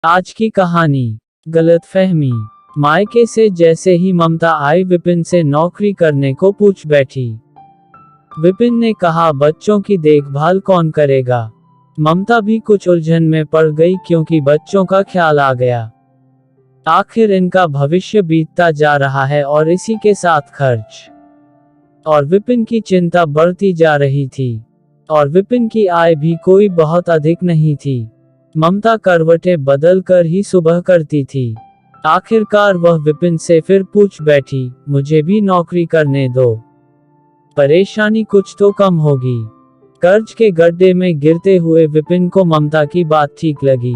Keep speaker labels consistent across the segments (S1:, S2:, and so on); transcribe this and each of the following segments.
S1: आज की कहानी, गलतफहमी। मायके से जैसे ही ममता आई विपिन से नौकरी करने को पूछ बैठी। विपिन ने कहा, बच्चों की देखभाल कौन करेगा। ममता भी कुछ उलझन में पड़ गई क्योंकि बच्चों का ख्याल आ गया। आखिर इनका भविष्य बीतता जा रहा है और इसी के साथ खर्च। और विपिन की चिंता बढ़ती जा रही थी। और विपिन की आय भी कोई बहुत अधिक नहीं थी। ममता करवटें बदल कर ही सुबह करती थी। आखिरकार वह विपिन से फिर पूछ बैठी, मुझे भी नौकरी करने दो। परेशानी कुछ तो कम होगी। कर्ज के गड्ढे में गिरते हुए विपिन को ममता की बात ठीक लगी।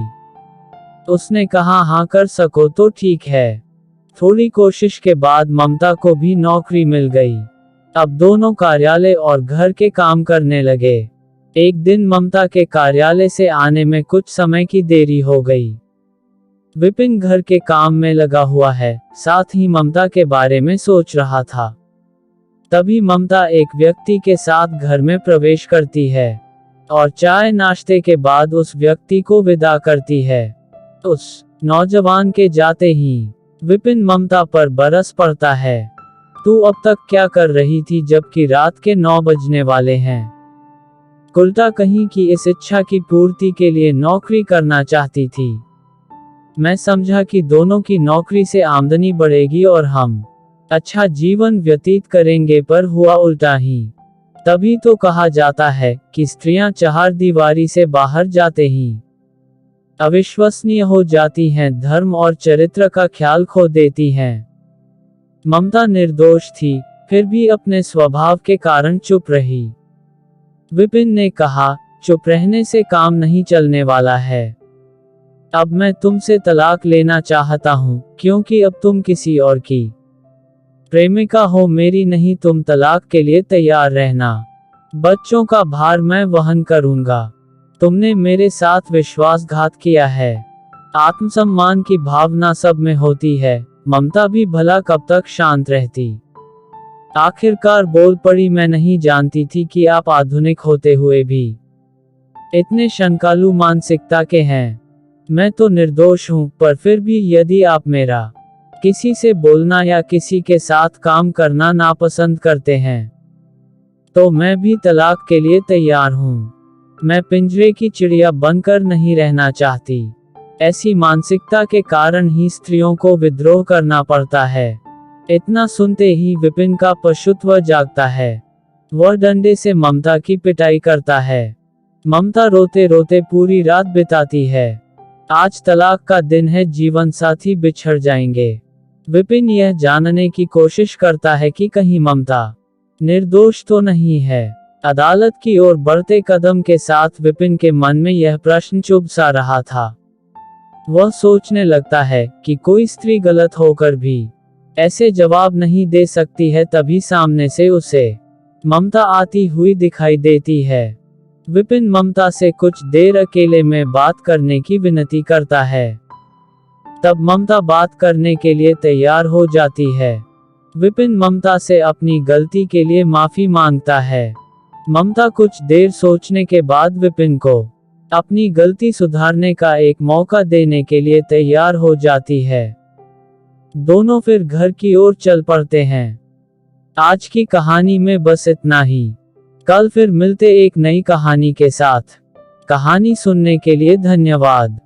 S1: उसने कहा, हाँ कर सको तो ठीक है। थोड़ी कोशिश के बाद ममता को भी नौकरी मिल गई। अब दोनों कार्यालय और घर के काम करने लगे। एक दिन ममता के कार्यालय से आने में कुछ समय की देरी हो गई। विपिन घर के काम में लगा हुआ है, साथ ही ममता के बारे में सोच रहा था। तभी ममता एक व्यक्ति के साथ घर में प्रवेश करती है और चाय नाश्ते के बाद उस व्यक्ति को विदा करती है। उस नौजवान के जाते ही विपिन ममता पर बरस पड़ता है। तू अब तक क्या कर रही थी जबकि रात के 9 बजने वाले हैं। कुलटा कहीं की इस इच्छा की पूर्ति के लिए नौकरी करना चाहती थी। मैं समझा कि दोनों की नौकरी से आमदनी बढ़ेगी और हम अच्छा जीवन व्यतीत करेंगे, पर हुआ उल्टा ही। तभी तो कहा जाता है कि स्त्रियां चारदीवारी से बाहर जाते ही अविश्वसनीय हो जाती हैं, धर्म और चरित्र का ख्याल खो देती हैं। ममता निर्दोष थी, फिर भी अपने स्वभाव के कारण चुप रही। विपिन ने कहा, चुप रहने से काम नहीं चलने वाला है। अब मैं तुमसे तलाक लेना चाहता हूँ, क्योंकि अब तुम किसी और की प्रेमिका हो, मेरी नहीं। तुम तलाक के लिए तैयार रहना। बच्चों का भार मैं वहन करूँगा। तुमने मेरे साथ विश्वासघात किया है। आत्मसम्मान की भावना सब में होती है। ममता भी भला कब तक शांत रहती। आखिरकार बोल पड़ी, मैं नहीं जानती थी कि आप आधुनिक होते हुए भी इतने शंकालु मानसिकता के हैं। मैं तो निर्दोष हूँ, पर फिर भी यदि आप मेरा किसी से बोलना या किसी के साथ काम करना नापसंद करते हैं तो मैं भी तलाक के लिए तैयार हूँ। मैं पिंजरे की चिड़िया बनकर नहीं रहना चाहती। ऐसी मानसिकता के कारण ही स्त्रियों को विद्रोह करना पड़ता है। इतना सुनते ही विपिन का पशुत्व जागता है। वह डंडे से ममता की पिटाई करता है। ममता रोते रोते पूरी रात बिताती है। आज तलाक का दिन है, जीवन साथी बिछड़ जाएंगे। विपिन यह जानने की कोशिश करता है कि कहीं ममता निर्दोष तो नहीं है। अदालत की ओर बढ़ते कदम के साथ विपिन के मन में यह प्रश्न चुभ सा रहा था। वह सोचने लगता है कि कोई स्त्री गलत होकर भी ऐसे जवाब नहीं दे सकती है। तभी सामने से उसे ममता आती हुई दिखाई देती है। विपिन ममता से कुछ देर अकेले में बात करने की विनती करता है। तब ममता बात करने के लिए तैयार हो जाती है। विपिन ममता से अपनी गलती के लिए माफी मांगता है। ममता कुछ देर सोचने के बाद विपिन को अपनी गलती सुधारने का एक मौका देने के लिए तैयार हो जाती है। दोनों फिर घर की ओर चल पड़ते हैं। आज की कहानी में बस इतना ही। कल फिर मिलते एक नई कहानी के साथ। कहानी सुनने के लिए धन्यवाद।